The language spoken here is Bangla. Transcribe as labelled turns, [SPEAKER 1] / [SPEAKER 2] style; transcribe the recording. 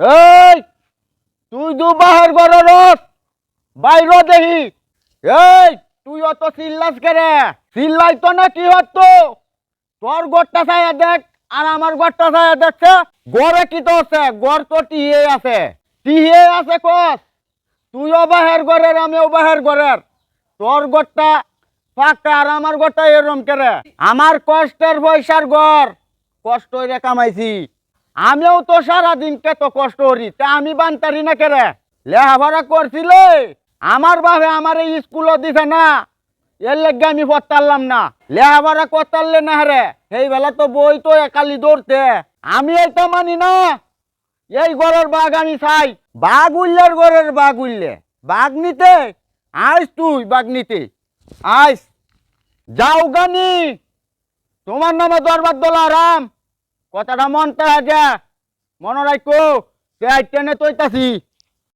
[SPEAKER 1] এই তুই দু বাহের ঘরে রস বাইরে দেখি। এই তুই অত চিল্লাস কেরে? চিল্লাই তো না কি হতো? তোর ঘরটা ছায়া দেখ আর আমার ঘরটা ছায়া দেখছে। গড়ে কি তো আছে? গড় তো টিহে আছে। টিহে আছে কস? তুইও বাহের ঘরের আমিও বাহের ঘরের। তোর ঘরটা ফাঁকা আর আমার ঘরটা এরম কেরে? আমার কষ্টের পয়সার ঘর, কষ্ট হইরে কামাইছি। আমিও তো সারাদিন কত কষ্ট করি, তা আমি বানতারি না কেরে? লেখাপড়া করছিলে আমার ভাবে আমার এই স্কুলও দিছে না, এর লেগে আমি পড়তারলাম না। লেখাপড়া করতারলে না রে, সেই বেলা তো বই তো একালি দৌড়তে। আমি এইটা মানি না। এই ঘরের বাঘ আমি চাই। বাঘ উল্লের ঘরের বাঘ উল্লে বাঘ নিতে আইস, তুই বাঘ নিতে আইস। যাও গানি, তোমার নামে দরবার দোলারাম। কথাটা মনটা যা মনে রাখো, টেনে তৈতাছি।